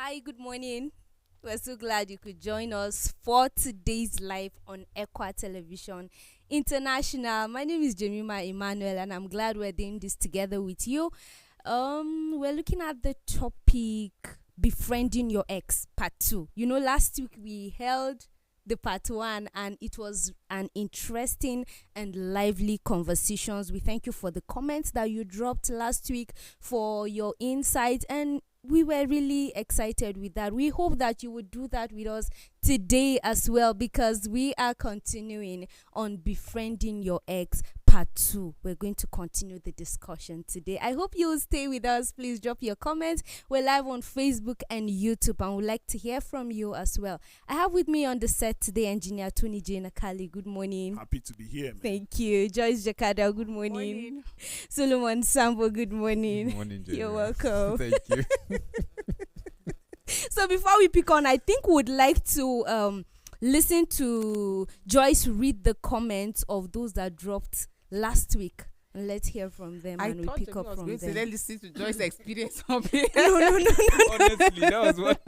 Hi, good morning. We're so glad you could join us for today's live on Equa Television International. My name is Jemima Emmanuel, and I'm glad we're doing this together with you. We're looking at the topic befriending your ex, part two. Last week we held the part one, and it was an interesting and lively conversations. We thank you for the comments that you dropped last week, for your insights, and we were really excited with that. We hope that you would do that with us today as well, because we are continuing on befriending your ex part 2. We're going to continue the discussion today. I hope you will stay with us. Please drop your comments. We're live on Facebook and YouTube, and we'd like to hear from you as well. I have with me on the set today engineer Tony J. Nakali. Good morning. Happy to be here, man. Thank you. Joyce Jakada. Good morning. Solomon Sambo. Good morning. Good morning, Jerry. You're welcome. Thank you. So before we pick on, I think we would like to listen to Joyce read the comments of those that dropped last week. And let's hear from them, and we pick up from them. Let's listen to Joyce's experience of it. No. Honestly, that was what.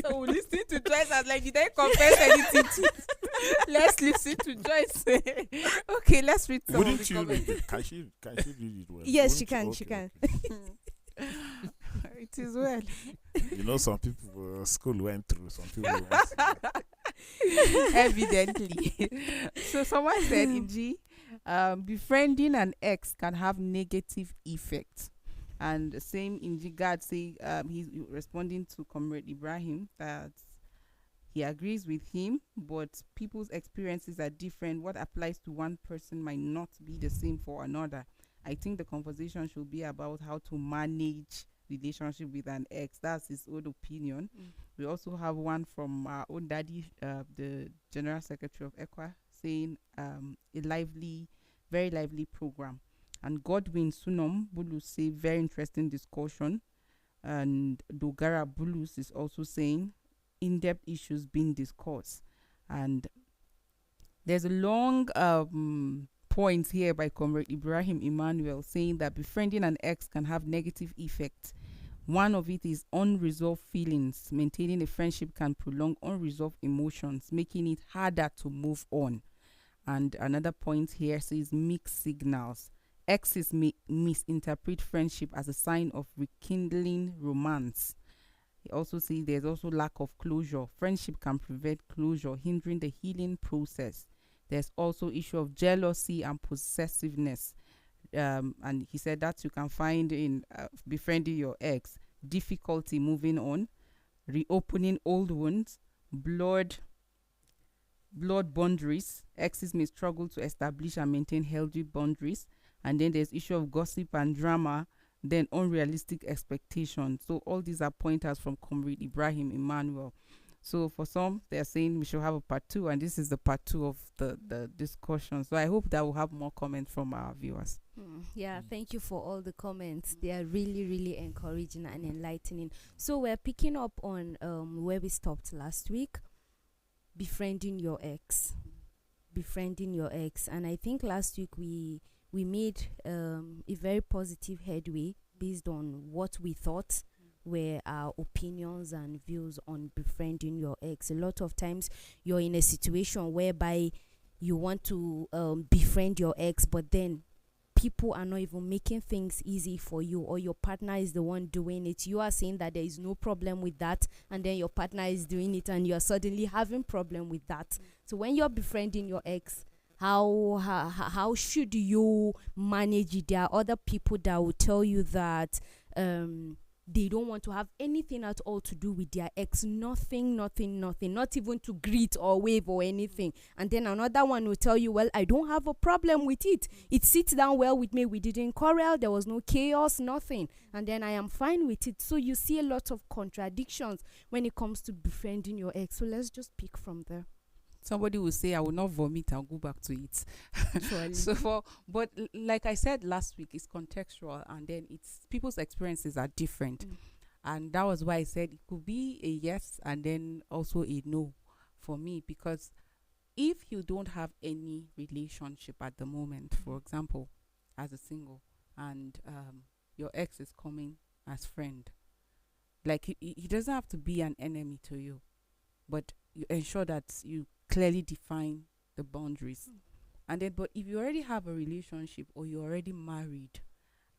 So we listen to Joyce. I was like, did I confess anything to it? Let's listen to Joyce. Okay, let's read some Wouldn't of the you comments. read it? Can she read it well? Yes, she Wouldn't you? can. Okay, She can. It is well. Some people school went through, some people went Evidently. So someone said, Inji, befriending an ex can have negative effects. And the same Inji God say, he's responding to Comrade Ibrahim that he agrees with him, but people's experiences are different. What applies to one person might not be the same for another. I think the conversation should be about how to manage relationship with an ex. That's his own opinion. We also have one from our own daddy, the General Secretary of EQUA, saying a very lively program. And Godwin Sunom Bulus say very interesting discussion. And Dogara Bulus is also saying in-depth issues being discussed. And there's a long point here by Comrade Ibrahim Emmanuel saying that befriending an ex can have negative effects. One of it is unresolved feelings. Maintaining a friendship can prolong unresolved emotions, making it harder to move on. And another point here says mixed signals. Exes may misinterpret friendship as a sign of rekindling romance. He also says there's also lack of closure. Friendship can prevent closure, hindering the healing process. There's also issue of jealousy and possessiveness. And he said that you can find in befriending your ex. Difficulty moving on, reopening old wounds, blood boundaries. Exes may struggle to establish and maintain healthy boundaries. And then there's issue of gossip and drama, then unrealistic expectations. So all these are pointers from Comrade Ibrahim Emmanuel. So for some, they're saying we should have a part 2, and this is the part 2 of the discussion. So I hope that we'll have more comments from our viewers. Thank you for all the comments. They are really, really encouraging and enlightening. So we're picking up on where we stopped last week, befriending your ex. And I think last week we made a very positive headway based on what we thought were our opinions and views on befriending your ex. A lot of times you're in a situation whereby you want to befriend your ex, but then people are not even making things easy for you, or your partner is the one doing it. You are saying that there is no problem with that, and then your partner is doing it, and you're suddenly having problem with that. So when you're befriending your ex, how should you manage it? There are other people that will tell you that they don't want to have anything at all to do with their ex. Nothing, not even to greet or wave or anything. And then another one will tell you, well, I don't have a problem with it. It sits down well with me. We didn't quarrel. There was no chaos, nothing. And then I am fine with it. So you see a lot of contradictions when it comes to befriending your ex. So let's just pick from there. Somebody will say, I will not vomit, I'll go back to it. Surely. But like I said last week, it's contextual, and then it's people's experiences are different. And that was why I said it could be a yes and then also a no for me, because if you don't have any relationship at the moment, for example, as a single, and your ex is coming as friend, Like he doesn't have to be an enemy to you, but you ensure that you clearly define the boundaries. And then, but if you already have a relationship or you're already married,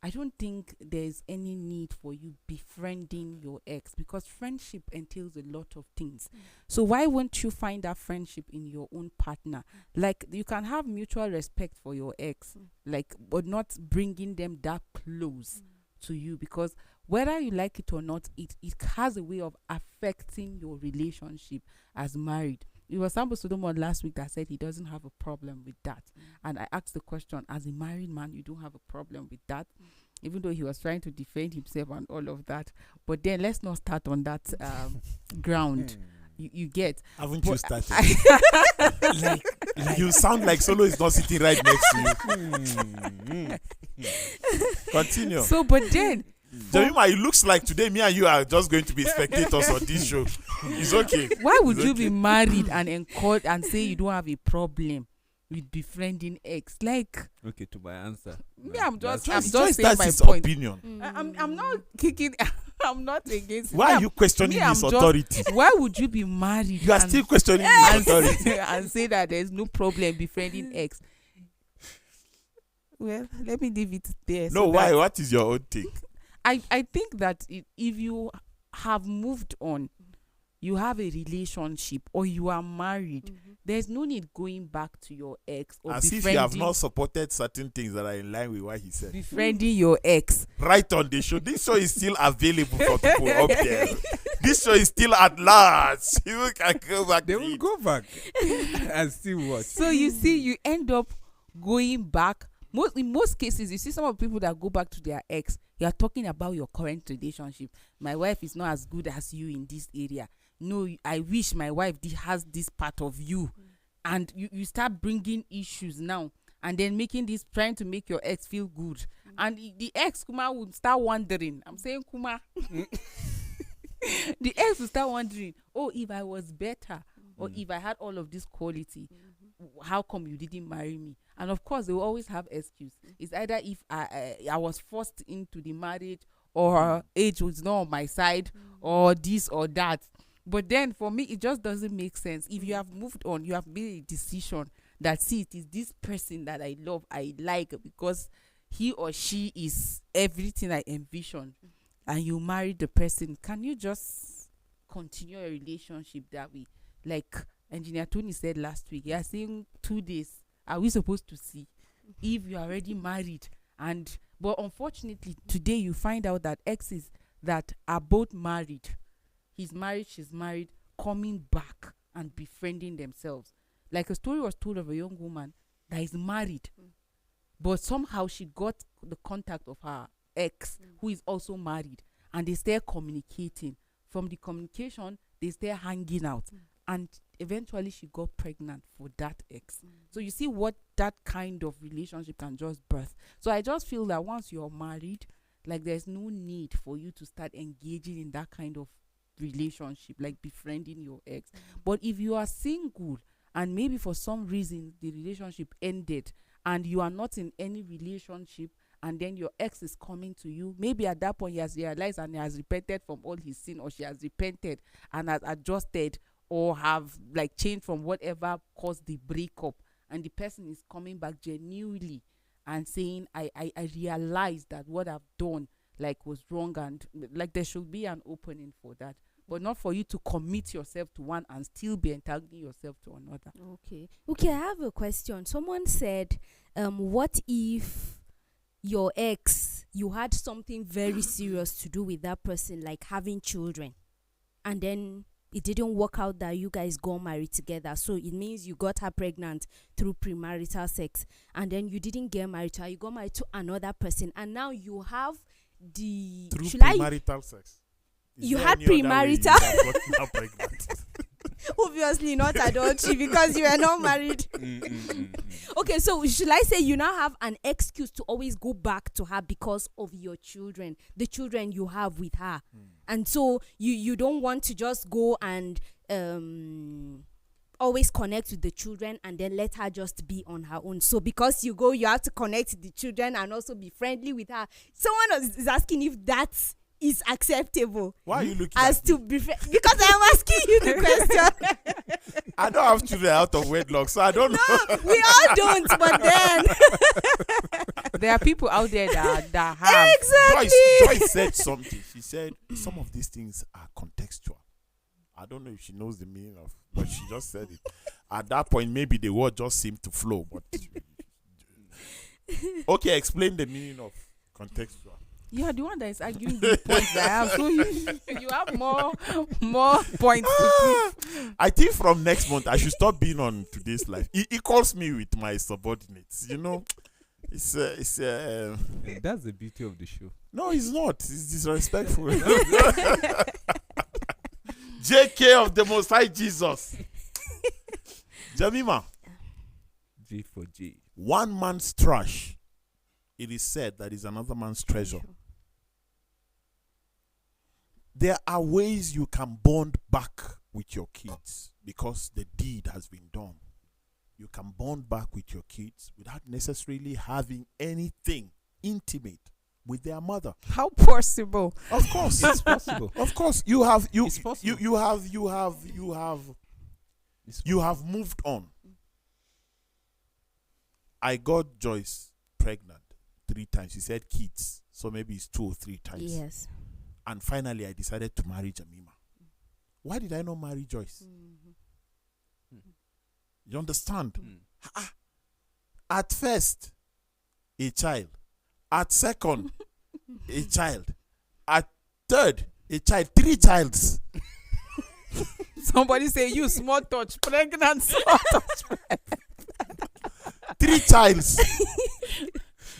I don't think there's any need for you befriending your ex, because friendship entails a lot of things. So why won't you find that friendship in your own partner? Like, you can have mutual respect for your ex, like, but not bringing them that close to you, because whether you like it or not, it has a way of affecting your relationship as married. It was Sambo Solomon last week that said he doesn't have a problem with that. And I asked the question, as a married man, you don't have a problem with that? Even though he was trying to defend himself and all of that. But then let's not start on that ground. You get. Haven't you started? like, you sound like Solo is not sitting right next to you. Continue. So, but then, Jemima, it looks like today me and you are just going to be spectators on this show. It's okay. Why would you be married and encourage and say you don't have a problem with befriending ex? Like, Okay, to my answer. me, I'm just Just saying that's my his point. opinion. I'm not kicking. I'm not against. Why me, are you questioning I'm his just- authority? Why would you be married? You are and- still questioning his authority. and say that there's no problem befriending ex? Well, let me leave it there. No, so why? that- What is your own take? I think that if you have moved on, you have a relationship, or you are married, there's no need going back to your ex or As if you have not supported certain things that are in line with what he said. befriending your ex. Right on the show. This show is still available for people up there. This show is still at large. You can go back. They to will it. go back and still watch. So you see, you end up going back. In most cases, you see some of the people that go back to their ex, you are talking about your current relationship. My wife is not as good as you in this area. No, I wish my wife has this part of you. And you start bringing issues now, and then trying to make your ex feel good. And the ex, Kuma, would start wondering. I'm saying, Kuma. The ex will start wondering, oh, if I was better, or if I had all of this quality, how come you didn't marry me? And of course, they will always have excuse. It's either if I was forced into the marriage, or age was not on my side, or this or that. But then for me, it just doesn't make sense. If you have moved on, you have made a decision that, see, it is this person that I love, I like, because he or she is everything I envisioned, and you married the person, can you just continue a relationship that way? Like Engineer Tony said last week, you are saying 2 days. Are we supposed to see if you are already married? But unfortunately, today you find out that exes that are both married, he's married, she's married, coming back and befriending themselves. Like a story was told of a young woman that is married, but somehow she got the contact of her ex, who is also married, and they start communicating. From the communication, they start hanging out, and eventually she got pregnant for that ex. So you see what that kind of relationship can just birth. So I just feel that once you're married, like, there's no need for you to start engaging in that kind of relationship, like befriending your ex. But if you are single, and maybe for some reason the relationship ended, and you are not in any relationship, and then your ex is coming to you, maybe at that point he has realized and he has repented from all his sin, or she has repented and has adjusted, or have like changed from whatever caused the breakup, and the person is coming back genuinely and saying, I realized that what I've done like was wrong, and like there should be an opening for that, but not for you to commit yourself to one and still be entangling yourself to another. Okay, I have a question. Someone said, what if your ex, you had something very serious to do with that person, like having children, and then it didn't work out that you guys got married together? So it means you got her pregnant through premarital sex, and then you didn't get married to her, you got married to another person, and now you have the Through should I premarital sex. Is You there had any other way you premarital- have gotten her pregnant? obviously not adultery because you are not married. Okay, so should I say you now have an excuse to always go back to her because of your children, the children you have with her, and so you don't want to just go and always connect with the children and then let her just be on her own. So because you go, you have to connect with the children and also be friendly with her. Someone is asking if that's is acceptable Why are you looking as at to me? befriend? Because I'm asking you the question. I don't have children out of wedlock, so I don't know. We all don't, but then There are people out there that have. exactly. Joyce said something. She said some of these things are contextual. I don't know if she knows the meaning of, but she just said it. At that point, maybe the word just seemed to flow. But okay, explain the meaning of contextual. You are the one that is arguing the points that I have. So you have more points to prove. I think from next month I should stop being on Today's Life. He calls me with my subordinates. You know, it's That's the beauty of the show. no, it's not. It's disrespectful. JK of the Most High Jesus. Jamima, J for J. one man's trash, it is said that is another man's treasure. There are ways you can bond back with your kids because the deed has been done. You can bond back with your kids without necessarily having anything intimate with their mother. How possible? Of course. It's possible. Of course, you have It's possible. you have moved on. I got Joyce pregnant 3 times. She said kids, so maybe it's 2 or 3 times. Yes. And finally, I decided to marry Jamima. Why did I not marry Joyce? You understand? At first, a child. At second, a child. At third, a child. 3 childs. Somebody say you small touch pregnant small touch. 3 childs.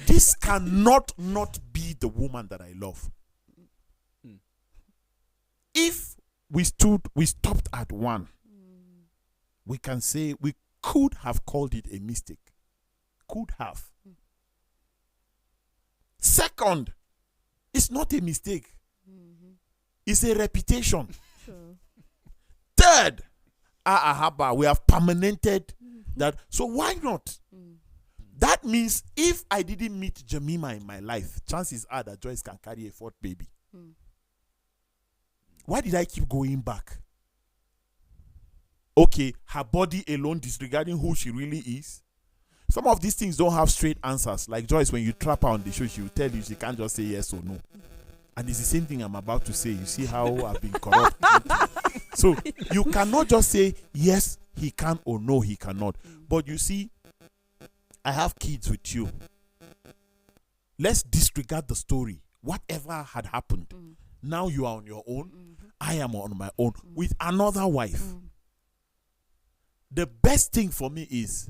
This cannot not be the woman that I love. If we stopped at 1, we can say we could have called it a mistake. Could have. Second, it's not a mistake. It's a reputation. True. Third, we have permanented that. So why not? That means if I didn't meet Jamima in my life, chances are that Joyce can carry a 4th baby. Why did I keep going back? Okay, her body alone disregarding who she really is. Some of these things don't have straight answers. Like Joyce, when you trap her on the show, she will tell you she can't just say yes or no. And it's the same thing I'm about to say. You see how I've been corrupt. So you cannot just say yes, he can, or no, he cannot. But you see, I have kids with you. Let's disregard the story. Whatever had happened. Now you are on your own. I am on my own with another wife. The best thing for me is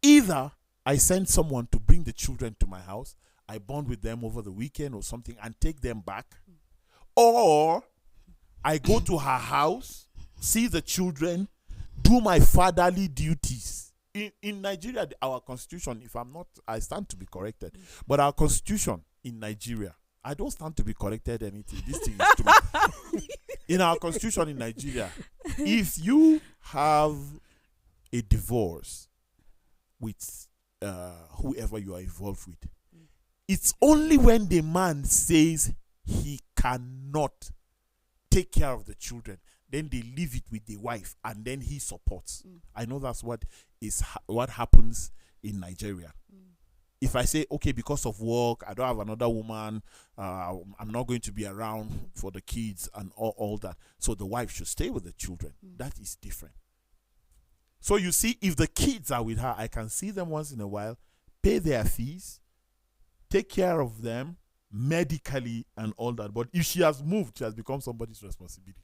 either I send someone to bring the children to my house, I bond with them over the weekend or something and take them back, or I go to her house, see the children, do my fatherly duties. In Nigeria, our constitution, if I'm not, I stand to be corrected, but our constitution in Nigeria, I don't stand to be corrected anything. This thing is too much. In our constitution in Nigeria, if you have a divorce with whoever you are involved with, it's only when the man says he cannot take care of the children, then they leave it with the wife and then he supports. I know that's what happens in Nigeria. If I say, okay, because of work, I don't have another woman, I'm not going to be around for the kids and all that, so the wife should stay with the children. That is different. So you see, if the kids are with her, I can see them once in a while, pay their fees, take care of them medically and all that. But if she has moved, she has become somebody's responsibility.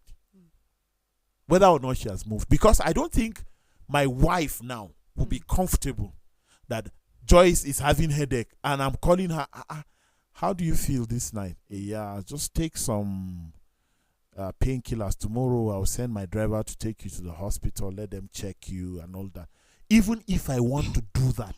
Whether or not she has moved. Because I don't think my wife now will be comfortable that Joyce is having headache and I'm calling her, how do you feel this night? Yeah, just take some painkillers. Tomorrow I'll send my driver to take you to the hospital, let them check you and all that. Even if I want to do that,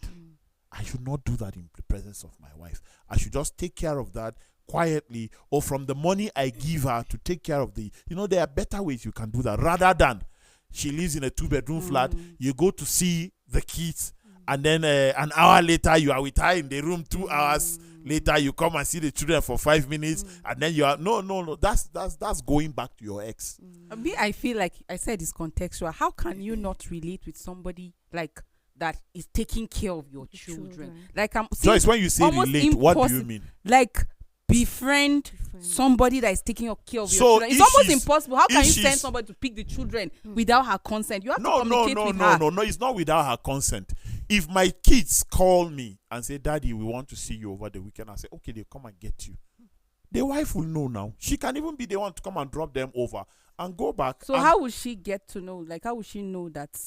I should not do that in the presence of my wife. I should just take care of that quietly, or from the money I give her to take care of there are better ways you can do that, rather than she lives in a 2-bedroom flat, you go to see the kids, and then an hour later you are with her in the room 2 hours Later you come and see the children for 5 minutes, and then you are no. That's going back to your ex. Me, I feel like I said it's contextual. How can you not relate with somebody like that is taking care of your children? Like I'm Joyce, when you say relate, what do you mean? Like befriend somebody that is taking care of So your children. It's almost impossible. How can you she's- send somebody to pick the children without her consent? You have to No, communicate with her. no. It's not without her consent. If my kids call me and say, "Daddy, we want to see you over the weekend," I say, "Okay, they come and get you." The wife will know now. She can even be the one to come and drop them over and go back. So how would she get to know? Like, how would she know that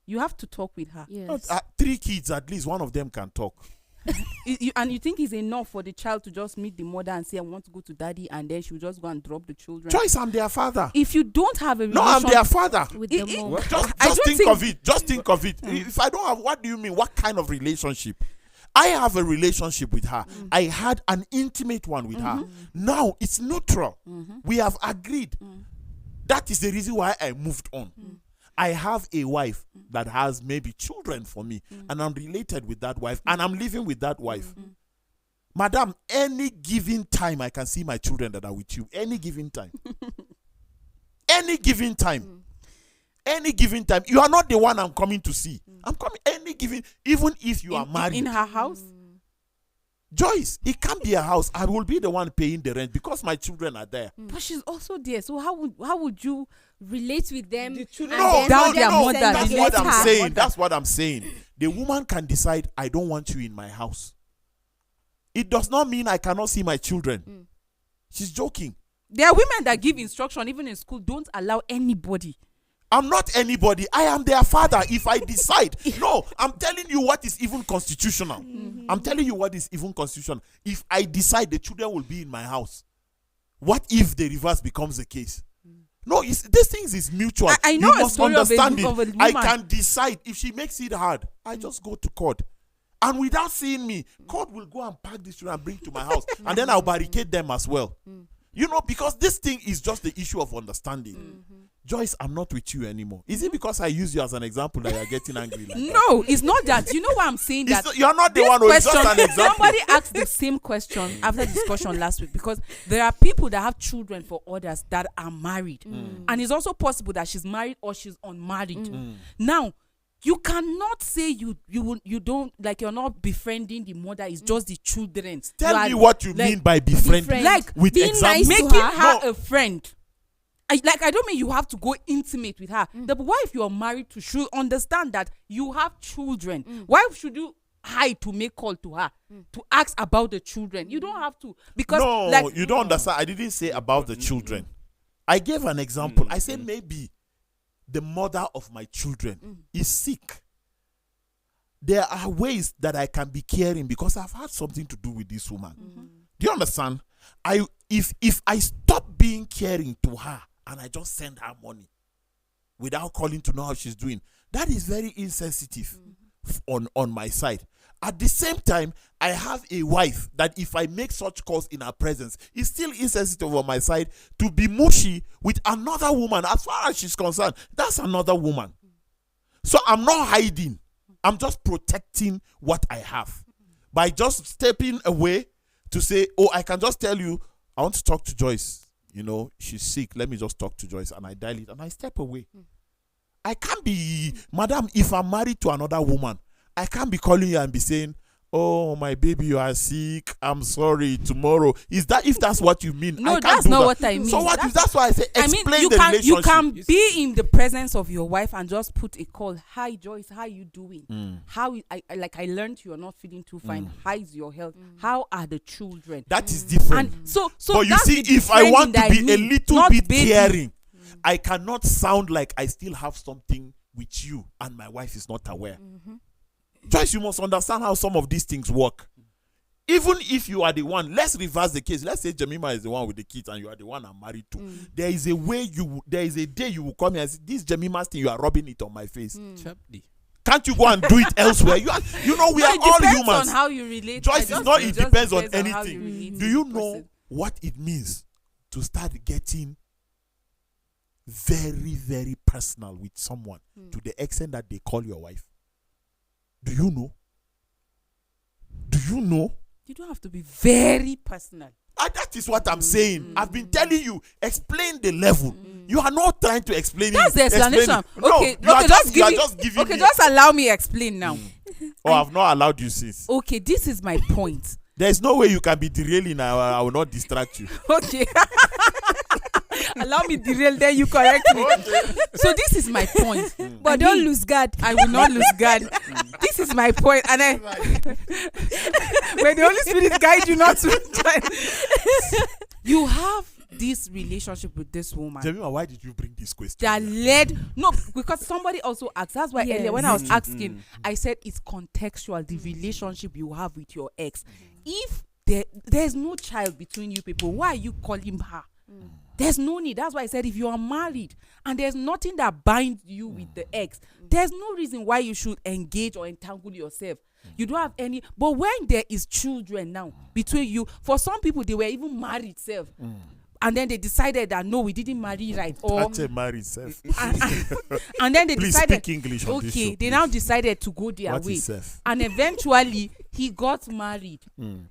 you have to talk with her? Yes. 3 kids, at least one of them can talk. And you think it's enough for the child to just meet the mother and say, "I want to go to daddy," and then she'll just go and drop the children? Joyce, I'm their father. If you don't have a No, I'm their father. With It- the it- mom. What? Just I don't think think- of it. Just think of it. If I don't have, what do you mean? What kind of relationship? I have a relationship with her. I had an intimate one with her. Now it's neutral. We have agreed. That is the reason why I moved on. I have a wife that has maybe children for me, and I'm related with that wife, and I'm living with that wife. Madam, any given time I can see my children that are with you. Any given time. Any given time. Any given time. You are not the one I'm coming to see. I'm coming any given, even if you are married. in her house. Joyce, it can't be a house. I will be the one paying the rent because my children are there. But she's also there. So how would you? Relate with them. The children and then down send their them mother. That's what I'm her. saying. That's what I'm saying. The woman can decide, I don't want you in my house. It does not mean I cannot see my children. She's joking. There are women that give instruction even in school. Don't allow anybody. I'm not anybody. I am their father if I decide. No, I'm telling you what is even constitutional. I'm telling you what is even constitutional. If I decide the children will be in my house, what if the reverse becomes the case? No, these things is mutual. I know you a must story of a understand of a it. I woman. can decide. If she makes it hard, I just go to court. And without seeing me, court will go and pack this children and bring to my house. And then I'll barricade them as well. You know, because this thing is just the issue of understanding. Joyce, I'm not with you anymore. Is it because I use you as an example that you're getting angry like that? No, it's not that. You know why I'm saying that? You're not the This one who is just question, an example. somebody asked the same question after discussion last week, because there are people that have children for others that are married, and it's also possible that she's married or she's unmarried. Now, you cannot say you don't, like, you're not befriending the mother. It's just the children. Tell me what you mean by befriending. befriend. Like with being examples. nice to making her. her No. a friend. I don't mean you have to go intimate with her. The wife you're married to should understand that you have children. Why should you hide to make call to her to ask about the children? You don't have to, because No, like you don't understand. I didn't say about the children. I gave an example. I said maybe the mother of my children is sick. There are ways that I can be caring because I've had something to do with this woman. Do you understand? If I stop being caring to her and I just send her money without calling to know how she's doing, that is very insensitive on my side. At the same time, I have a wife that if I make such calls in her presence, it's still insensitive on my side to be mushy with another woman. As far as she's concerned, that's another woman. So I'm not hiding. I'm just protecting what I have by just stepping away to say, oh, I can just tell you, I want to talk to Joyce. You know, she's sick. Let me just talk to Joyce. And I dial it and I step away. I can't be, madam, if I'm married to another woman, I can't be calling you and be saying, oh, my baby, you are sick. I'm sorry. Tomorrow. Is that, if that's what you mean? No, I can't that's do not that. what I mean. So what? That's why I say explain you the can relationship. be in the presence of your wife and just put a call. Hi Joyce, how you doing? How I learned you're not feeling too fine. How is your health? How are the children? That is different. And so But you that's see, the if I want to befriending be that a I mean, little not bit baby. caring, I cannot sound like I still have something with you and my wife is not aware. Joyce, you must understand how some of these things work. Even if you are the one, let's reverse the case. Let's say Jemima is the one with the kids and you are the one I'm married to. There is a way there is a day you will come here and say, this Jemima's thing, you are rubbing it on my face. Chaply. Can't you go and do it elsewhere? You know, we No, are it all depends humans. on how you relate. Joyce, I it's not, just- it just depends on how you anything. relate Do to you the know person. what it means to start getting very, very personal with someone to the extent that they call your wife? Do you know? Do you know? You don't have to be very personal. And that is what I'm saying. I've been telling you, explain the level. You are not trying to explain That's it. the explanation. Okay, Okay, okay, just you give are me. just giving Okay, me. just allow me explain now. Oh, I've not allowed you since. Okay, this is my point. There's no way you can be derailing. I will not distract you. Okay. Allow me derail, then you correct me. So this is my point. But And don't me, lose guard. I will not lose guard. This is my point, and I when the Holy Spirit guide you not to. You have this relationship with this woman Jemima, why did you bring this question? that led because somebody also asked. That's why Yes. earlier when I was asking, I said it's contextual, the relationship you have with your ex. If there's no child between you people, why are you calling her? There's no need. That's why I said if you are married and there's nothing that binds you with the ex, there's no reason why you should engage or entangle yourself. You don't have any. But when there is children now between you, for some people they were even married self, and then they decided that no, we didn't marry right, or That's a married self. and then they Please decided speak English on this okay, show, they now please. decided to go their What way, is self? and eventually he got married,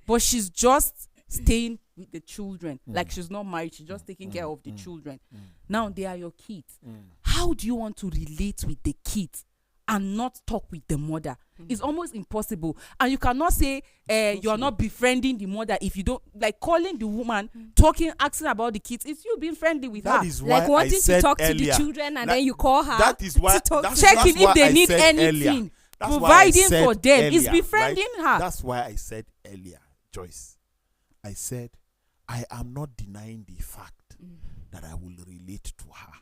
but she's just staying with the children, like she's not married, she's just taking care of the children. Now they are your kids. How do you want to relate with the kids and not talk with the mother? It's almost impossible, and you cannot say you are not befriending the mother if you don't like calling the woman, talking, asking about the kids. It's you being friendly with That her, is why Like I wanting to said talk earlier, to the children and that- then you call her. That is why. to talk That's, to checking that's why if they I need said anything, earlier. That's why I providing said for them. It's earlier, befriending right? her. That's why I said earlier, Joyce. I said I am not denying the fact that I will relate to her,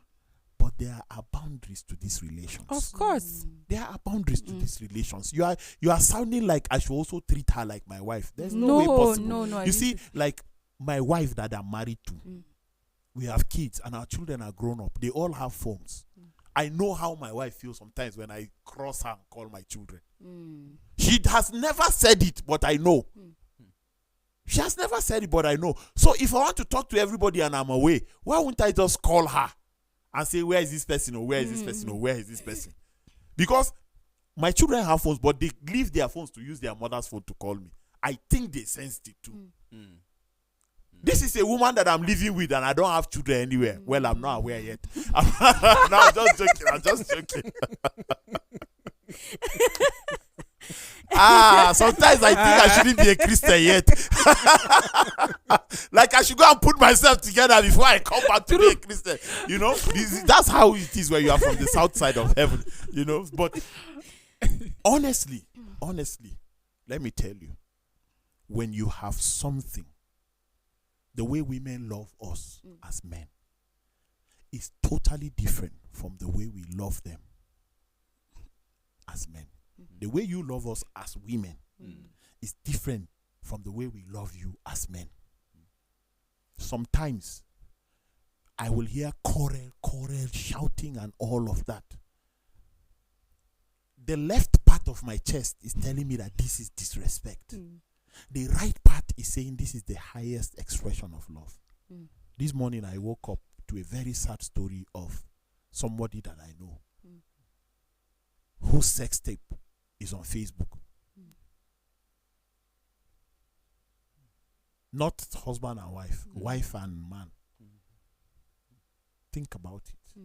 but there are boundaries to these relations. Of course. There are boundaries to these relations. You are sounding like I should also treat her like my wife. There's no way possible. No. You see, like my wife that I'm married to, we have kids and our children are grown up. They all have phones. I know how my wife feels sometimes when I cross her and call my children. She has never said it, but I know. She has never said it, but I know. So if I want to talk to everybody and I'm away, why wouldn't I just call her and say, where is this person, or where is this person, or where is this person? Because my children have phones, but they leave their phones to use their mother's phone to call me. I think they sensed it too. This is a woman that I'm living with and I don't have children anywhere. Well, I'm not aware yet. I'm just joking. Sometimes I think I shouldn't be a Christian yet. Like I should go and put myself together before I come back to be a Christian. You know, that's how it is when you are from the south side of heaven. You know, but honestly, let me tell you, when you have something, the way women love us as men is totally different from the way we love them as men. The way you love us as women is different from the way we love you as men. Sometimes I will hear quarrel, shouting and all of that. The left part of my chest is telling me that this is disrespect. The right part is saying this is the highest expression of love. This morning I woke up to a very sad story of somebody that I know whose sex tape is on Facebook. Not husband and wife, wife and man. Think about it.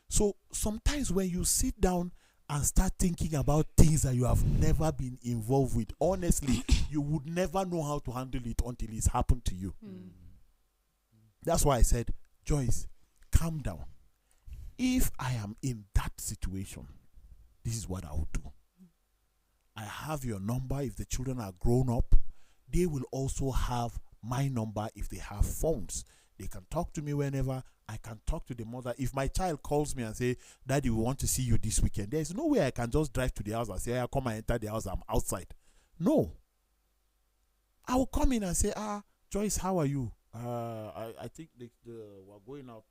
So sometimes when you sit down and start thinking about things that you have never been involved with, honestly, you would never know how to handle it until it's happened to you. That's why I said, Joyce, calm down. If I am in that situation, this is what I would do. I have your number. If the children are grown up, they will also have my number if they have phones. They can talk to me whenever. I can talk to the mother. If my child calls me and say, Daddy, we want to see you this weekend, there's no way I can just drive to the house and say, I come and enter the house, I'm outside. No. I will come in and say, Joyce, how are you? I think we're going out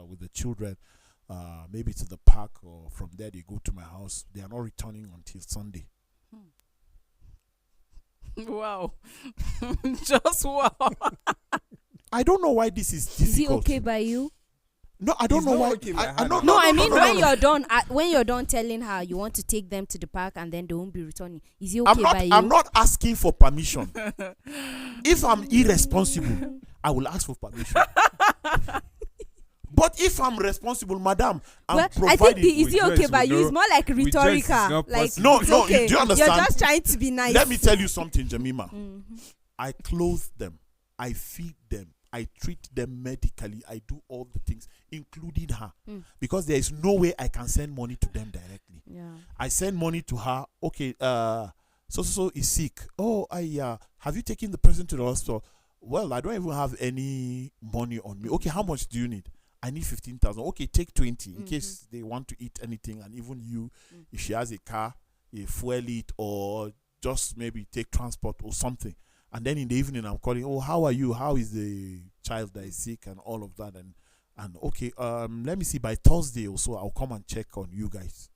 with the children, maybe to the park, or from there they go to my house. They are not returning until Sunday. Wow. Just wow. I don't know why this is difficult. Is he okay by you? No, I don't It's know not why. working by I hand. don't No, know. I mean when you're done telling her you want to take them to the park and then they won't be returning. Is it okay by you? I'm not asking for permission. If I'm irresponsible, I will ask for permission. But if I'm responsible, madam, I'm Well, I providing. think is it Rejoice okay by with you? no- It's more like rejoice is rhetorical. not Like possible. No, it's no, okay. do you understand? You're just trying to be nice. Let me tell you something, Jemima. Mhm. I clothe them, I feed them, I treat them medically, I do all the things, including her, because there is no way I can send money to them directly. Yeah. I send money to her. Okay, so is sick. Oh, have you taken the person to the hospital? Well, I don't even have any money on me. Okay, how much do you need? I need 15,000. Okay, take 20 in case they want to eat anything, and even you, if she has a car, you fuel it, or just maybe take transport or something. And then in the evening, I'm calling. Oh, how are you? How is the child that is sick and all of that? And okay, let me see. By Thursday or so, I'll come and check on you guys.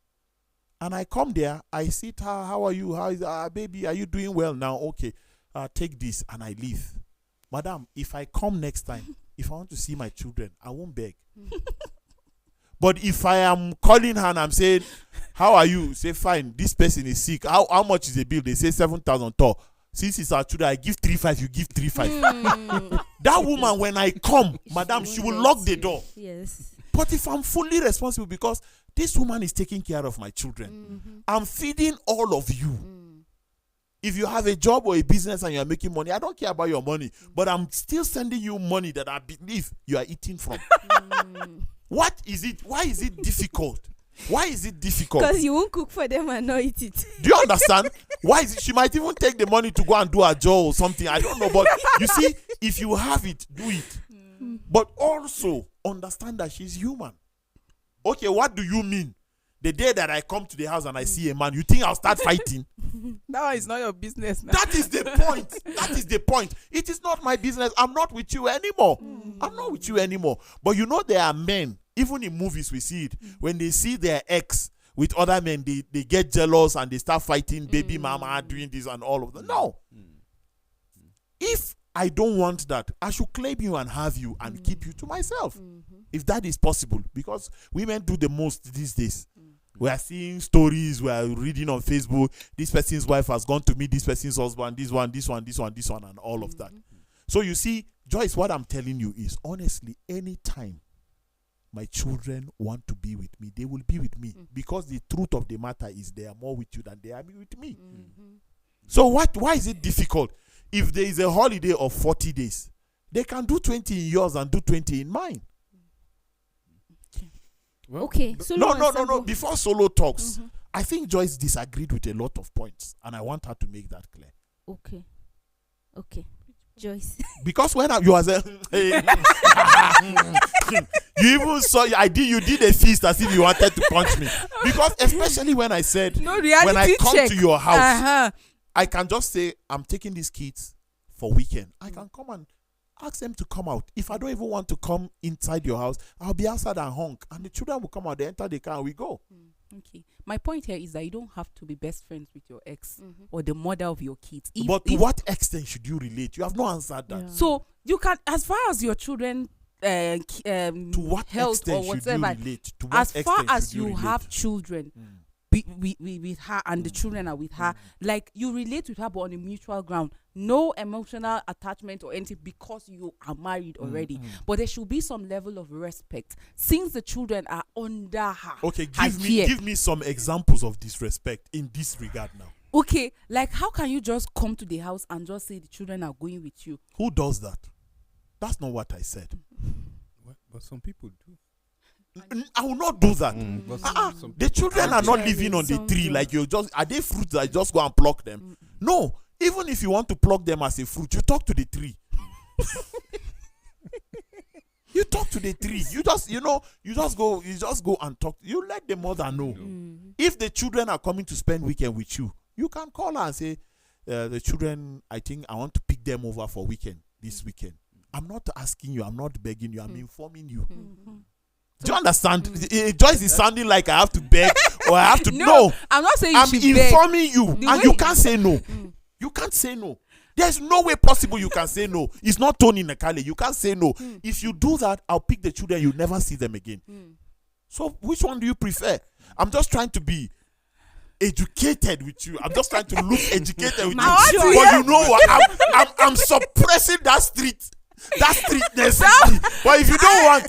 And I come there. I sit her. How are you? How is baby? Are you doing well now? Okay, take this, and I leave. Madam, if I come next time, if I want to see my children, I won't beg. But if I am calling her and I'm saying, how are you? Say, fine, this person is sick. How much is the bill? They say 7,000. Since it's our children, I give 3,500, you give 3,500. That woman, when I come, madam, she will lock the door. Yes. But if I'm fully responsible, because this woman is taking care of my children, I'm feeding all of you. If you have a job or a business and you are making money, I don't care about your money, but I'm still sending you money that I believe you are eating from. What is it? Why is it difficult? Why is it difficult? Because you won't cook for them and not eat it. Do you understand? Why is it? She might even take the money to go and do a job or something. I don't know. But you see, if you have it, do it. But also understand that she's human. Okay, what do you mean? The day that I come to the house and I see a man, you think I'll start fighting? That one is not your business now. That is the point. That is the point. It is not my business. I'm not with you anymore. I'm not with you anymore. But you know, there are men, even in movies we see it, when they see their ex with other men, they get jealous and they start fighting, baby mama doing this and all of that. No. If I don't want that, I should claim you and have you and keep you to myself. If that is possible. Because women do the most these days. We are seeing stories, we are reading on Facebook, this person's wife has gone to meet this person's husband, this one, and all of that. So you see, Joyce, what I'm telling you is, honestly, anytime my children want to be with me, they will be with me. Because the truth of the matter is they are more with you than they are with me. So why is it difficult? If there is a holiday of 40 days, they can do 20 in yours and do 20 in mine. Well, Okay. No. Before Solo talks, I think Joyce disagreed with a lot of points, and I want her to make that clear. Okay. Joyce. Because when you was you even saw you did a fist as if you wanted to punch me. Because especially when I said No reality when I come check. to your house, I can just say I'm taking these kids for weekend. I can come and ask them to come out. If I don't even want to come inside your house, I'll be outside and honk. And the children will come out, they enter the car and we go. Okay. My point here is that you don't have to be best friends with your ex or the mother of your kids. But to what extent should you relate? You have not answered that. Yeah. So you can, as far as your children To what health extent or should you whatever, relate? To what as far extent as should you you relate? have children with her and the children are with her, like you relate with her but on a mutual ground, no emotional attachment or anything because you are married already, but there should be some level of respect since the children are under her. Okay, her care. give me some examples of disrespect in this regard now. Okay, like how can you just come to the house and just say the children are going with you? Who does that? That's not what I said. But some people do. I will not do that. But some The children are not living on the tree Some like you just. Are they fruits that you just go and pluck them? No. Even if you want to pluck them as a fruit, you talk to the tree. You talk to the tree. You just go and talk. You let the mother know. If the children are coming to spend weekend with you, you can call her and say, the children, I think I want to pick them over for weekend this weekend. I'm not asking you. I'm not begging you. I'm informing you. Do you understand? Joyce is sounding like I have to beg or I have to. No, I'm not saying I'm you should beg. informing you, The and way you can't say no. You can't say no. There's no way possible you can say no. It's not Tony Nakale. You can't say no. If you do that, I'll pick the children. You'll never see them again. So which one do you prefer? I'm just trying to be educated with you. I'm just trying to look educated with you. But you know what? I'm suppressing that streetness in me. But if you don't want,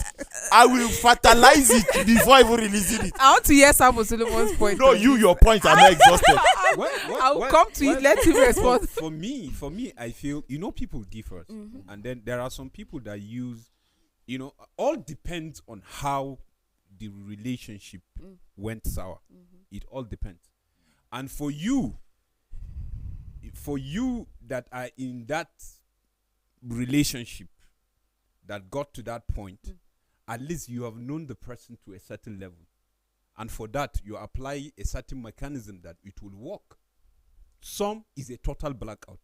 I will fertilize it before even releasing it. I want to hear Samuel Solomon's point. No, your point. I'm not exhausted. I'll come to it. Let him respond. For me, I feel, people differ. And then there are some people that use, all depends on how the relationship went sour. It all depends. And for you that are in that relationship that got to that point, at least you have known the person to a certain level. And for that, you apply a certain mechanism that it will work. Some is a total blackout.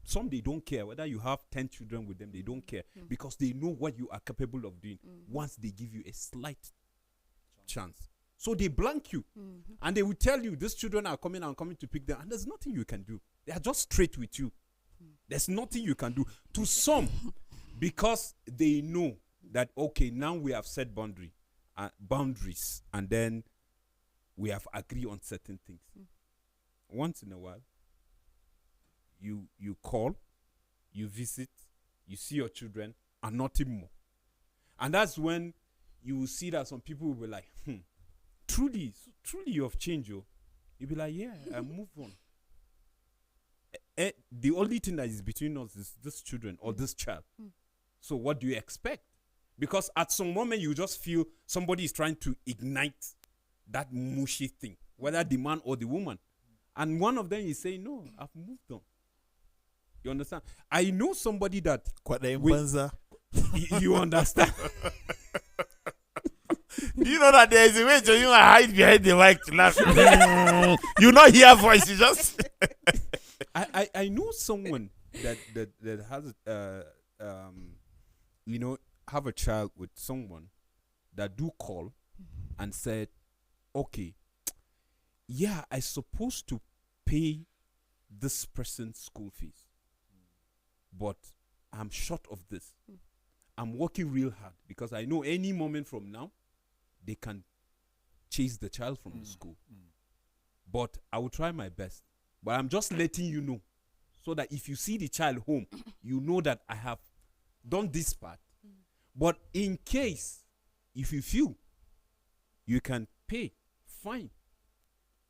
Some, they don't care. Whether you have 10 children with them, they don't care. Because they know what you are capable of doing once they give you a slight chance. So they blank you. And they will tell you, these children are coming, I'm coming to pick them. And there's nothing you can do. They are just straight with you. There's nothing you can do. To some, because they know that, okay, now we have set boundaries, and then we have agreed on certain things. Once in a while, you call, you visit, you see your children, and nothing more. And that's when you will see that some people will be like, truly you have changed. You'll be like, yeah, I move on. The only thing that is between us is this children or this child. So what do you expect? Because at some moment you just feel somebody is trying to ignite that mushy thing, whether the man or the woman. And one of them is saying, no, I've moved on. You understand? I know somebody that... You understand? Do you know that there is a way you hide behind the mic to laugh? You not hear voice, you just... I know someone that has have a child with someone that do call and said, okay, yeah, I supposed to pay this person's school fees, but I'm short of this. I'm working real hard because I know any moment from now they can chase the child from the school. But I will try my best. But I'm just letting you know, so that if you see the child home, you know that I have done this part. But in case, if you feel you can pay, fine.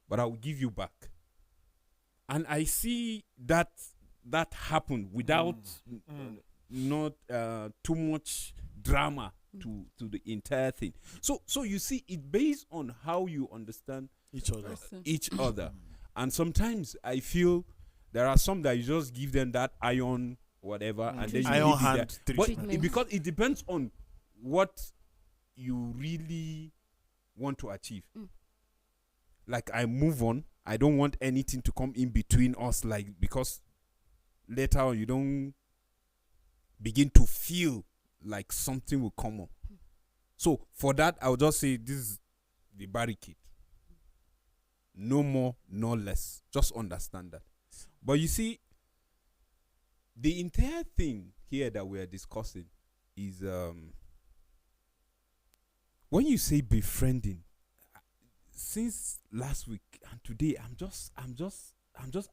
But I will give you back. And I see that happen without not too much drama to the entire thing. So you see, it based on how you understand each other. And sometimes I feel there are some that you just give them that iron whatever, and then you iron hand treatment. Because it depends on what you really want to achieve. Like, I move on. I don't want anything to come in between us, because later on you don't begin to feel like something will come up. So for that, I would just say this is the barricade. No more, no less. Just understand that. But you see, the entire thing here that we are discussing is when you say befriending, since last week and today, I'm just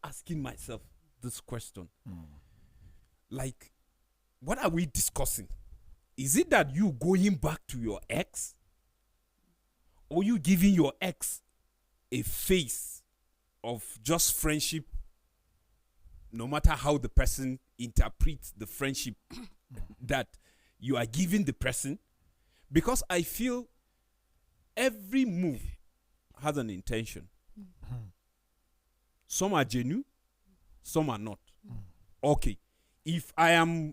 asking myself this question. Like, what are we discussing? Is it that you going back to your ex, or you giving your ex a face of just friendship, no matter how the person interprets the friendship that you are giving the person? Because I feel every move has an intention. Some are genuine, some are not. Okay, if I'm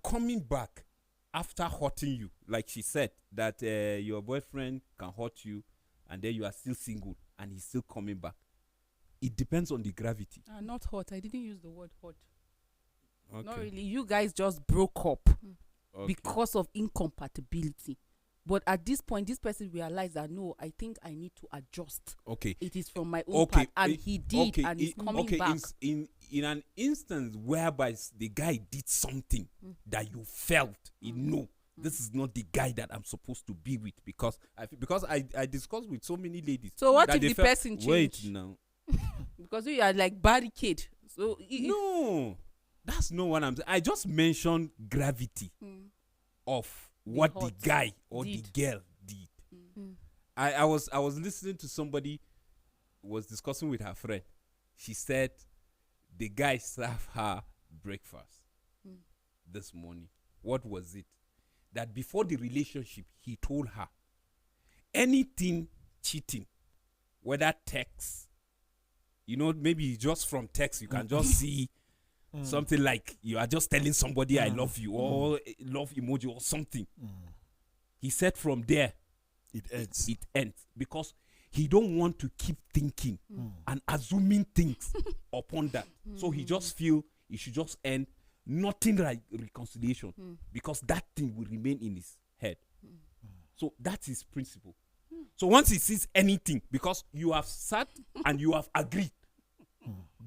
coming back after hurting you, like she said, that your boyfriend can hurt you and then you are still single and he's still coming back. It depends on the gravity. Not hurt. I didn't use the word hurt. Okay. Not really. You guys just broke up because of incompatibility. But at this point, this person realized that no, I think I need to adjust. Okay. It is from my own Okay. part, and he did, and he's coming back. In an instance whereby the guy did something that you felt, this is not the guy that I'm supposed to be with, because I discussed with so many ladies. So what that if they the felt, person changed? wait now. Because you are like barricade. So No, that's not what I'm saying. I just mentioned gravity of what the guy or the girl did. I was listening to somebody was discussing with her friend. She said the guy served her breakfast this morning. What was it? That before the relationship, he told her anything cheating, whether text, maybe just from text you can just see something like you are just telling somebody I love you, or love emoji or something. He said from there It ends. it ends, because he don't want to keep thinking and assuming things upon that. So he just feel it should just end, nothing like reconciliation, because that thing will remain in his head. So that's his principle. So once he sees anything, because you have sat and you have agreed,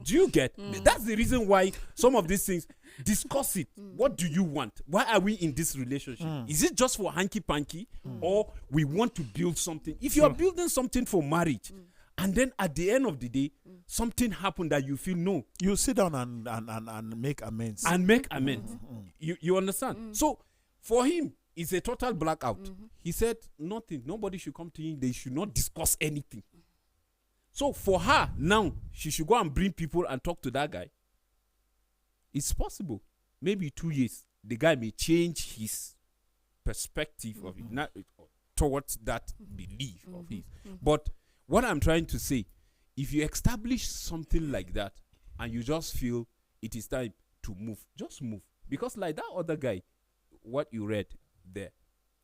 do you get? That's the reason why some of these things, discuss it. What do you want? Why are we in this relationship? Is it just for hanky-panky, or we want to build something? If you are building something for marriage, and then at the end of the day, something happened that you feel no. You sit down and make amends. And make amends. You understand? So for him, it's a total blackout. He said nothing. Nobody should come to him. They should not discuss anything. So for her, now, she should go and bring people and talk to that guy. It's possible. Maybe 2 years, the guy may change his perspective of it, not towards that belief of his. But what I'm trying to say, if you establish something like that and you just feel it is time to move, just move. Because like that other guy, what you read there,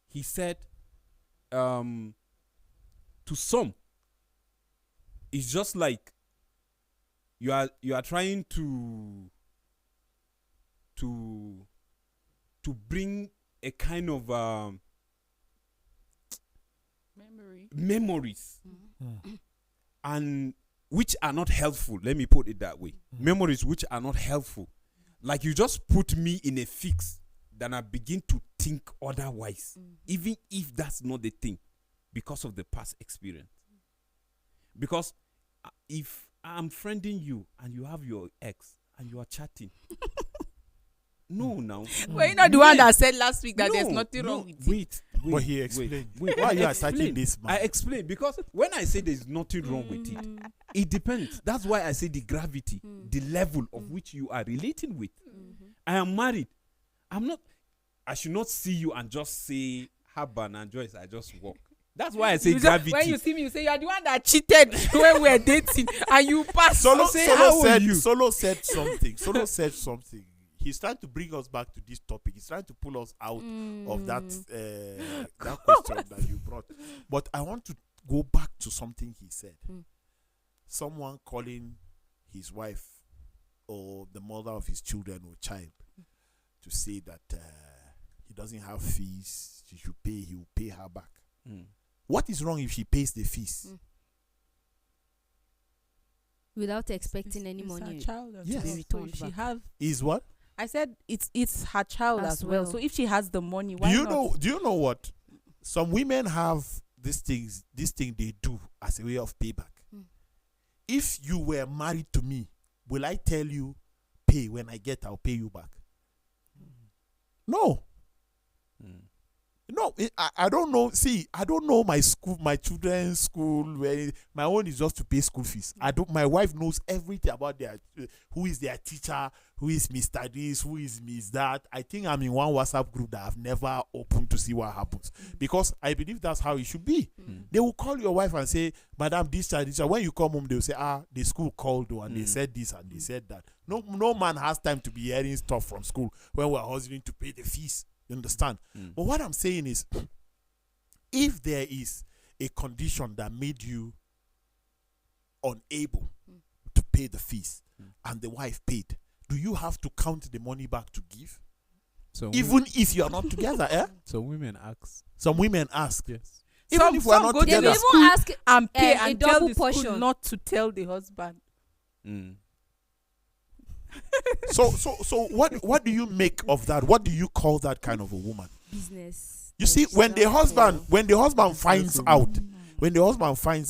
he said, to some, it's just like you are trying to bring a kind of memories and which are not helpful. Let me put it that way. Memories which are not helpful. Like you just put me in a fix, then I begin to think otherwise, even if that's not the thing, because of the past experience. Because if I'm friending you and you have your ex and you are chatting, no, now. Well, you're not the one that said last week that there's nothing wrong with it. Wait. But he explained. Wait, Why are you attacking this man? I explain, because when I say there's nothing wrong with it, it depends. That's why I say the gravity, the level of which you are relating with. I am married. I should not see you and just say, Haban and Joyce, I just walk. That's why I say gravity. When you see me, you say you are the one that cheated when we were dating, and you pass. Solo said something. He's trying to bring us back to this topic. He's trying to pull us out of that question that you brought. But I want to go back to something he said. Someone calling his wife or the mother of his children or child to say that he doesn't have fees, she should pay, he will pay her back. What is wrong if she pays the fees? Without expecting any money to be returned She back. have. Is what? I said it's her child as well. So if she has the money, why Do you not? know? Do you know what? Some women have this thing they do as a way of payback. If you were married to me, will I tell you, pay when I get, I'll pay you back? No. No, I don't know. See, I don't know my school, my children's school. My own is just to pay school fees. My wife knows everything about who is their teacher, who is Mr. This, who is Miss That. I think I'm in one WhatsApp group that I've never opened to see what happens, because I believe that's how it should be. They will call your wife and say, Madam, this child. When you come home, they will say, the school called and they said this and they said that. No man has time to be hearing stuff from school when we're hustling to pay the fees. You understand? But what I'm saying is, if there is a condition that made you unable to pay the fees and the wife paid, do you have to count the money back to give? So even if you are not together. so women ask. Some women ask. Yes. Even if we are not go to They will together. the even school ask and pay a and tell double the school portion. not to tell the husband. Mm. So what do you make of that? What do you call that kind of a woman? business. You see, when the husband finds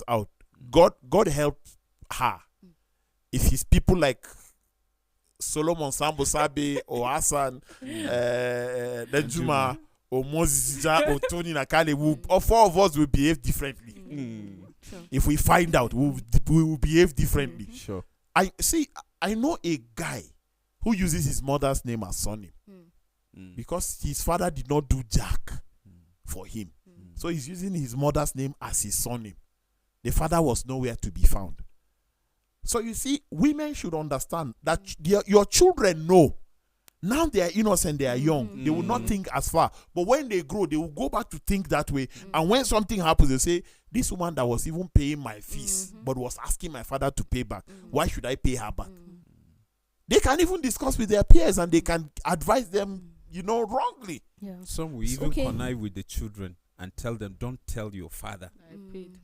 out, God help her. If his people like Solomon Sambo Sabe or Hassan, Denjuma or Moses or Tony Nakale, all four of us will behave differently. Sure. If we find out, we will behave differently. Sure. I know a guy who uses his mother's name as surname because his father did not do jack for him. So he's using his mother's name as his surname. The father was nowhere to be found. So you see, women should understand that your children know. Now they are innocent, they are young. They will not think as far. But when they grow, they will go back to think that way. And when something happens, they say, this woman that was even paying my fees, but was asking my father to pay back, why should I pay her back? They can even discuss with their peers and they can advise them, wrongly. Yeah. Some will even connive with the children and tell them, don't tell your father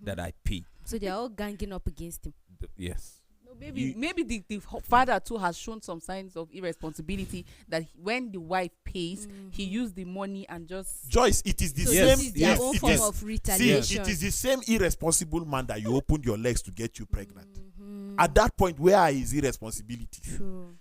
that I paid. So they are all ganging up against him. Yes. No, maybe the father too has shown some signs of irresponsibility that when the wife pays, he used the money and just. Joyce, it is the So same. this is their own it form is- of See, retaliation. it is the same irresponsible man that you opened your legs to get you pregnant. At that point, where are his irresponsibility? True.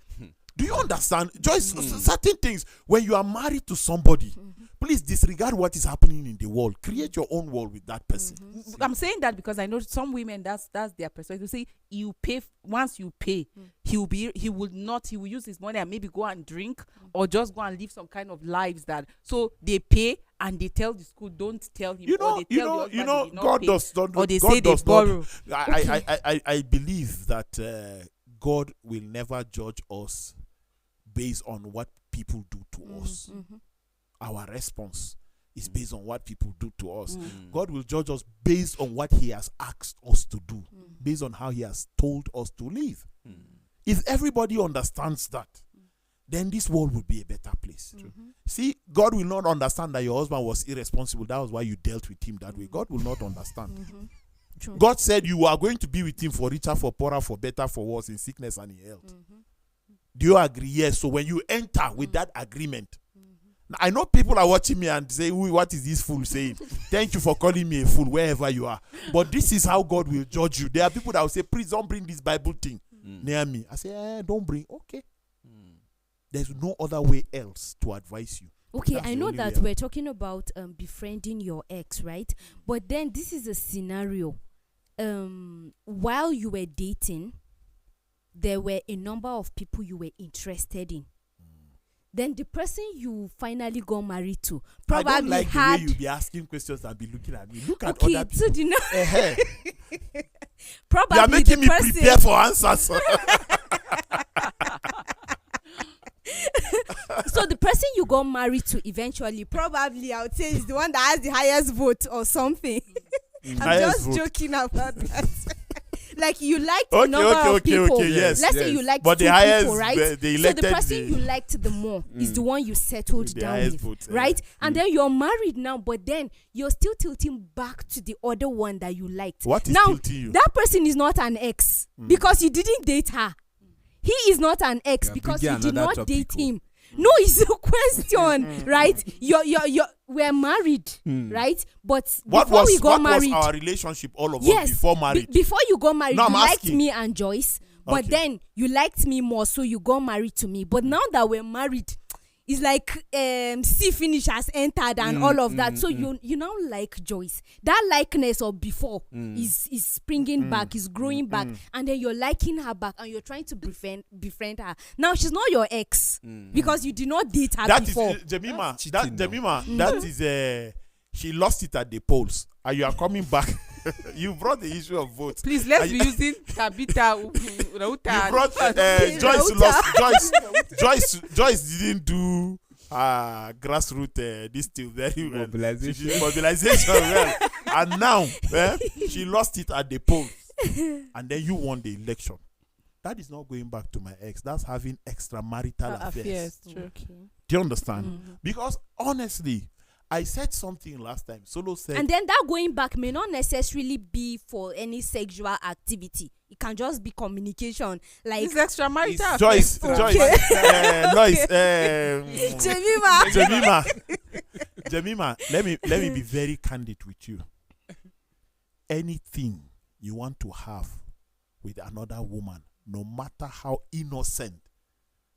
Do you understand? Joyce, certain things, when you are married to somebody, please disregard what is happening in the world. Create your own world with that person. I'm saying that because I know some women that's their perspective. Say you pay once you pay, he will use his money and maybe go and drink or just go and live some kind of lives that so they pay and they tell the school don't tell him or they tell the husband he did not God pay, does not. or they God say they does borrow. not. I believe that God will never judge us based on what people do to us. Our response is based on what people do to us. God will judge us based on what he has asked us to do, based on how he has told us to live. If everybody understands that, then this world will be a better place. See, God will not understand that your husband was irresponsible. That was why you dealt with him that way. God will not understand. True. God said you are going to be with him for richer, for poorer, for better, for worse, in sickness and in health. Do you agree? Yes. So when you enter with that agreement, now, I know people are watching me and say, what is this fool saying? Thank you for calling me a fool wherever you are. But this is how God will judge you. There are people that will say, please don't bring this Bible thing near me. I say, don't bring. Okay. There's no other way else to advise you. Okay, That's I the know only that way we're talking about befriending your ex, right? But then this is a scenario. While you were dating, there were a number of people you were interested in. Then the person you finally got married to I probably don't like had. the way you be asking questions and be looking at me. Look at Okay, other so people. probably You are making the me person, prepare for answers. So the person you got married to eventually, probably I would say is the one that has the highest vote or something. I'm Highest just vote. joking about that. Like you liked a number of people. Okay, yes. Let's say you liked But two the highest, people, right? the So elected, the person you liked the more is the one you settled the down highest with, vote, right? And then you're married now, but then you're still tilting back to the other one that you liked. What is now, tilting you? that person is not an ex because you didn't date her. He is not an ex Yeah, because bring you did another not date topic, him. No, it's a question, right? We're married, right? But before we got married, was our relationship all of us yes, before marriage? Before you got married, No, you I'm liked asking. me and Joyce, but Okay. then you liked me more, so you got married to me. But now that we're married, it's like see finish has entered and all of that. So you now like Joyce. That likeness of before is springing back, is growing back, and then you're liking her back, and you're trying to befriend her. Now she's not your ex because you did not date her That is before. Jemima. That's That cheating now. Jemima. That is she lost it at the polls, and you are coming back. You brought the issue of votes. Please let's Are be you- using Tabitha, Rauta. You brought Okay, Joyce Rauta. lost. Joyce didn't do grassroots this thing very well. Mobilization. Mobilization well. And now she lost it at the polls, and then you won the election. that is not going back to my ex. That's having extramarital affairs. True. Okay. Do you understand? Mm-hmm. Because honestly, I said something last time. Solo said, And then that going back may not necessarily be for any sexual activity. It can just be communication. Like It's extramarital. Joyce, affairs. Lois, Jemima. Jemima, let me be very candid with you. Anything you want to have with another woman, no matter how innocent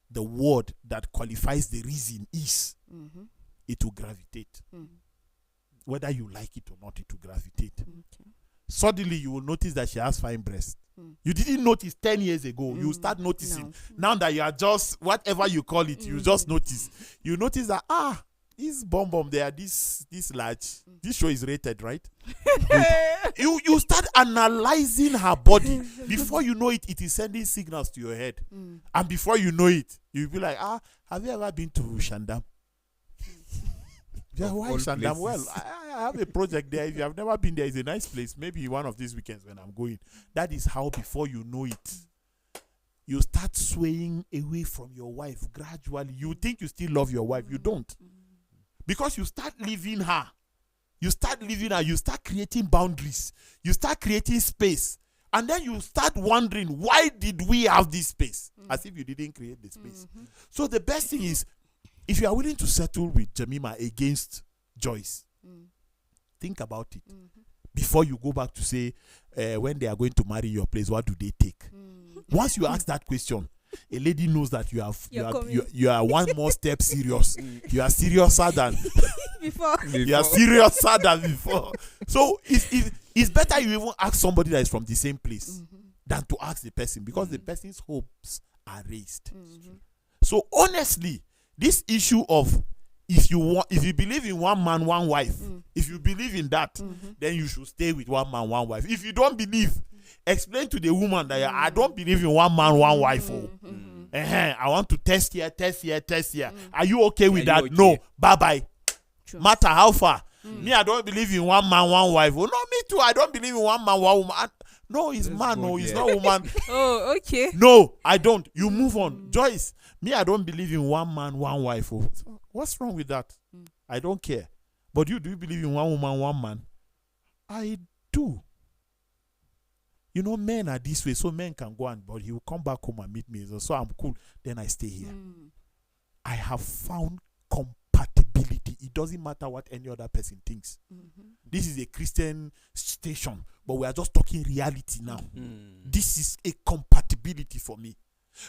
the word that qualifies the reason is, Mm-hmm. it will gravitate. Mm. Whether you like it or not, it will gravitate. Okay. Suddenly, you will notice that she has fine breasts. Mm. You didn't notice 10 years ago. You start noticing. Now that you are just, whatever you call it, you just notice. You notice that, this bomb there, this large. This show is rated, right? you start analyzing her body. Before you know it, it is sending signals to your head. And before you know it, you'll be like, have you ever been to Shandam? Yeah, why Shandam? Well, I have a project there. If you have never been there, it's a nice place. Maybe one of these weekends when I'm going. That is how, before you know it, you start swaying away from your wife gradually. You think you still love your wife. You don't. Because you start leaving her. You start creating boundaries. You start creating space. And then you start wondering, why did we have this space? As if you didn't create the space. So the best thing is, if you are willing to settle with Jemima against Joyce, think about it. Before you go back to say, when they are going to marry your place, what do they take? Once you ask that question, a lady knows that you are one more step serious. You are seriouser than Before. you are seriouser than before. So it's better you even ask somebody that is from the same place than to ask the person, because the person's hopes are raised. So honestly, this issue of if you believe in one man, one wife, if you believe in that, then you should stay with one man, one wife. If you don't believe, explain to the woman that I don't believe in one man, one wife. I want to test here. Are you okay with that? Okay? No. Bye. True. Matter how far. Me, I don't believe in one man, one wife. Oh, no, me too. I don't believe in one man, one woman. No, it's man. No, it's not woman. Oh, okay. No, I don't. You move on. Joyce, me, I don't believe in one man, one wife. Oh, what's wrong with that? I don't care. But do you believe in one woman, one man? I do. You know, men are this way, so men can go but he will come back home and meet me. So I'm cool. Then I stay here. I have found compatibility. It doesn't matter what any other person thinks. This is a Christian station, but we are just talking reality now. This is a compatibility for me.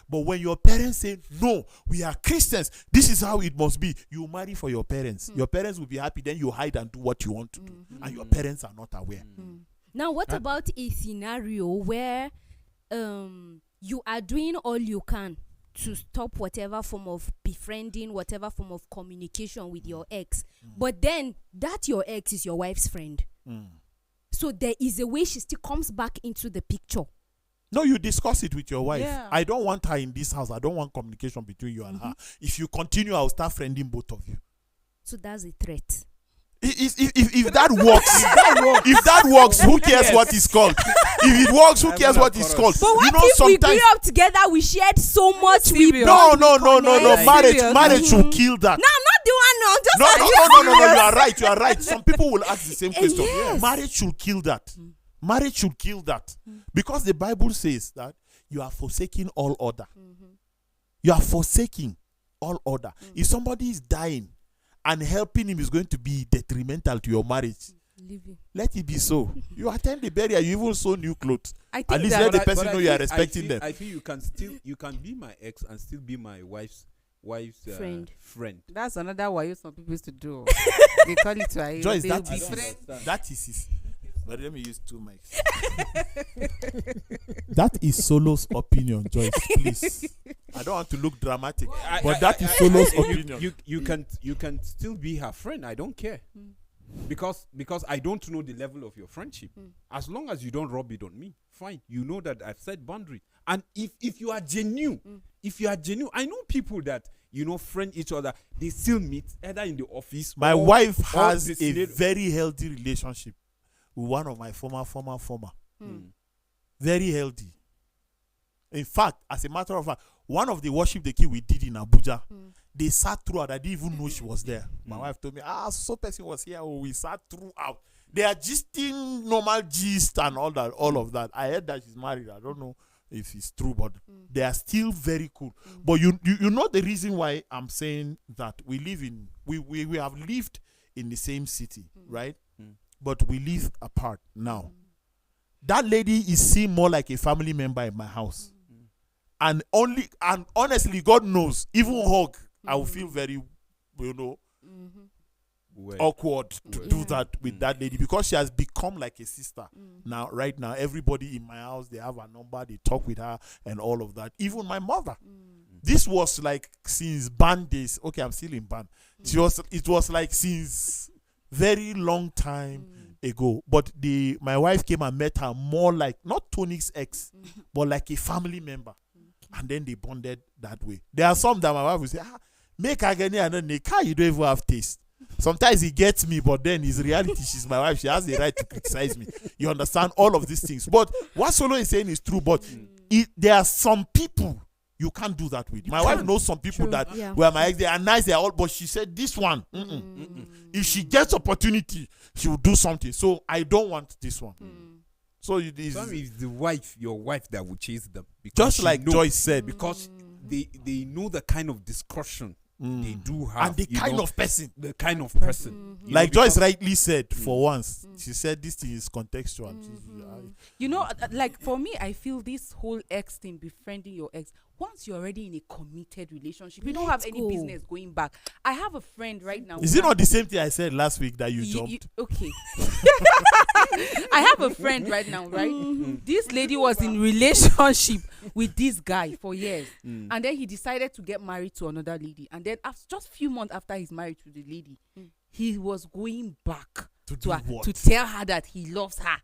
But when your parents say, no, we are Christians, this is how it must be, you marry for your parents. Your parents will be happy, then you hide and do what you want to do. And your parents are not aware. Now, what about a scenario where you are doing all you can to stop whatever form of befriending, whatever form of communication with your ex, but then that your ex is your wife's friend? So there is a way she still comes back into the picture. No, you discuss it with your wife. Yeah. I don't want her in this house. I don't want communication between you and her. If you continue, I'll start friending both of you. So that's a threat. If that works, if that works, who cares what it's called? If it works, who cares what it's called? But what if we grew up together, we shared so much, we Serious. No. Serious. Marriage will kill that. No, I'm not the one. No, just No. You are right. Some people will ask the same question. Yes. Marriage should kill that. Marriage should kill that. Because the Bible says that you are forsaking all order. You are forsaking all order. If somebody is dying and helping him is going to be detrimental to your marriage, Living. let it be so. You attend the burial, you even sew new clothes. I think At least that let the But person I know you are feel- respecting them. I feel you can be my ex and still be my wife's Friend. that's another way some people used to do. They call it why. Joyce, They'll that be is friends. that is his. But let me use 2 mics. That is Solo's opinion, Joyce. Please, I don't want to look dramatic, but that is Solo's opinion. You can still be her friend. I don't care. Because I don't know the level of your friendship. As long as you don't rub it on me, fine. You know that I've set boundary. And if you are genuine, I know people that friend each other. They still meet either in the office. My or- wife or has this a little- very healthy relationship with one of my former. Very healthy. In fact, as a matter of fact, one of the worship the key we did in Abuja, they sat throughout. I didn't even know she was there. My wife told me, so person was here. Oh, we sat throughout. They are gisting, normal gist and all of that. I heard that she's married. I don't know if it's true, but they are still very cool. But you know the reason why I'm saying that we have lived in the same city, right? But we live apart now. That lady is seen more like a family member in my house. And honestly, God knows, even hug, I will feel very, awkward to do that with that lady, because she has become like a sister. Now, right now, everybody in my house, they have a number, they talk with her and all of that. Even my mother. This was like since band days. Okay, I'm still in band. It was like since very long time ago. But my wife came and met her more like, not Tony's ex, but like a family member. And then they bonded that way. There are some that my wife will say, make her get and then you don't even have taste. Sometimes he gets me, but then his reality, she's my wife. She has the right to criticize me. You understand all of these things. But what Solo is saying is true. But there are some people you can't do that with. My wife knows some people that were my ex. They are nice. They are all. But she said this one. If she gets opportunity, she will do something. So I don't want this one. So it's your wife that will chase them. Just like Joyce said. Because they know the kind of discussion they do have. And the kind of person. The kind of person. Like Joyce rightly said, for once, she said this thing is contextual. Like for me, I feel this whole ex thing, befriending your ex, once you're already in a committed relationship, you don't have any business going back. I have a friend right now. Is it not the same thing I said last week that you jumped? Okay. I have a friend right now, right? This lady was in relationship with this guy for years. And then he decided to get married to another lady. And then just few months after he's married to the lady, he was going back to tell her that he loves her.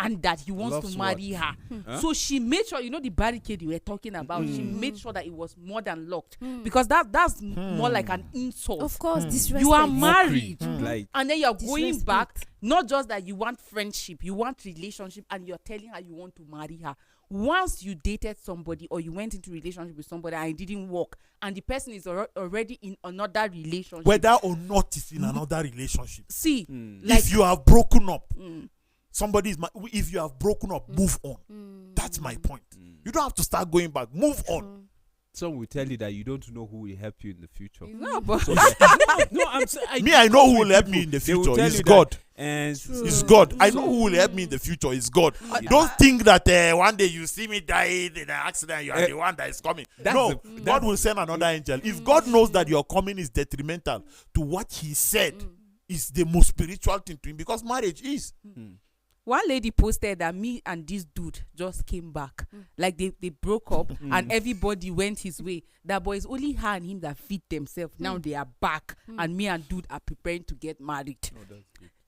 And that he wants to marry her. So she made sure, the barricade you were talking about, she made sure that it was more than locked. Because that's more like an insult. Of course, disrespect. You are married. And then you're going back, not just that you want friendship, you want relationship, and you're telling her you want to marry her. Once you dated somebody or you went into relationship with somebody and it didn't work, and the person is already in another relationship. Whether or not it's in another relationship. See, if you have broken up, if you have broken up, move on. That's my point. You don't have to start going back. Move on. Some will tell you that you don't know who will help you in the future. No, but I know who will help me in the future. It's God. It's God. I know who will help me in the future. It's God. Don't think that one day you see me die in an accident, you are the one that is coming. God will send another angel. If God knows that your coming is detrimental to what He said, is the most spiritual thing to Him, because marriage is. One lady posted that me and this dude just came back. Like they broke up and everybody went his way. That boy is only her and him that feed themselves. Now they are back and me and dude are preparing to get married.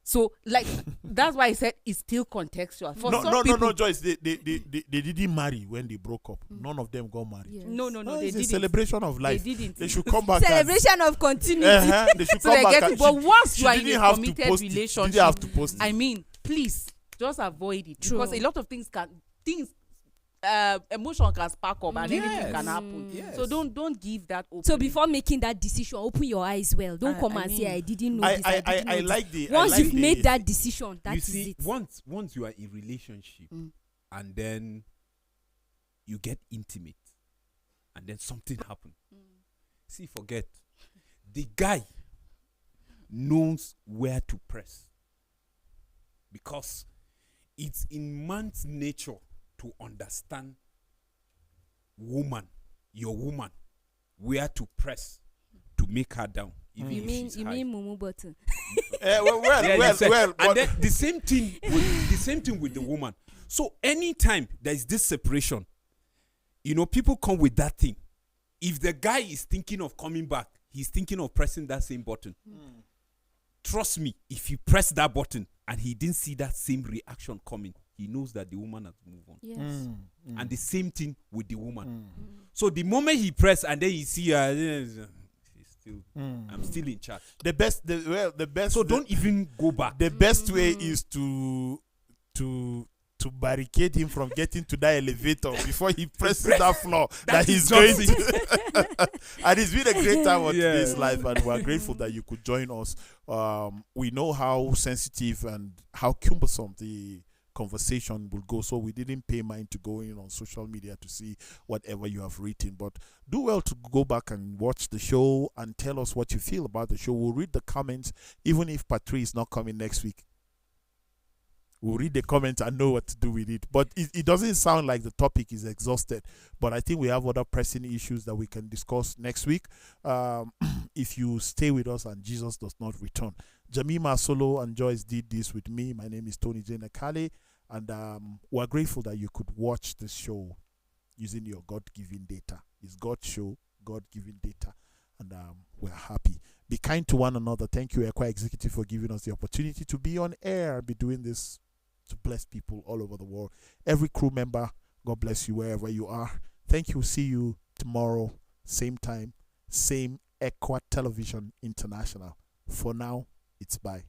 So like that's why I said it's still contextual. For some people, no, Joyce. They didn't marry when they broke up. None of them got married. Yes. No, they it's didn't. A celebration of life. They didn't. They should come back. Celebration of continuity. They should come back. But once you are in a committed relationship, relationship, have to post it. I mean, please just avoid it. True. Because a lot of things emotion can spark up and anything can happen. So don't give that open. So before making that decision, open your eyes well. Don't come and say I didn't know this. I like the. Once you've made that decision, that is it. Once you are in relationship and then you get intimate and then something happens. See, forget. The guy knows where to press, because it's in man's nature to understand your woman, where to press to make her down. You mean mumu button? Well. And then the same thing with the woman. So anytime there is this separation, people come with that thing. If the guy is thinking of coming back, he's thinking of pressing that same button. Trust me, if you press that button and he didn't see that same reaction coming, he knows that the woman has moved on. Yes. And the same thing with the woman. So the moment he press and then you see her, I'm still in charge. The best. So don't even go back. The best way is to to barricade him from getting to that elevator before he presses that floor that he's Johnson. going to. And it's been a great time on Yeah. today's live, and we're grateful that you could join us. We know how sensitive and how cumbersome the conversation will go, so we didn't pay mind to go in on social media to see whatever you have written. But do well to go back and watch the show and tell us what you feel about the show. We'll read the comments, even if Part 3 is not coming next week. We'll read the comments and know what to do with it. But it doesn't sound like the topic is exhausted. But I think we have other pressing issues that we can discuss next week. If you stay with us and Jesus does not return. Jamima Solo and Joyce did this with me. My name is Tony J. Nakale. And we're grateful that you could watch this show using your God-given data. It's God's show, God-given data. And we're happy. Be kind to one another. Thank you, Equa Executive, for giving us the opportunity to be on air, be doing this to bless people all over the world. Every crew member, God bless you wherever you are. Thank you. See you tomorrow, same time, same Equa Television International. For now, it's bye.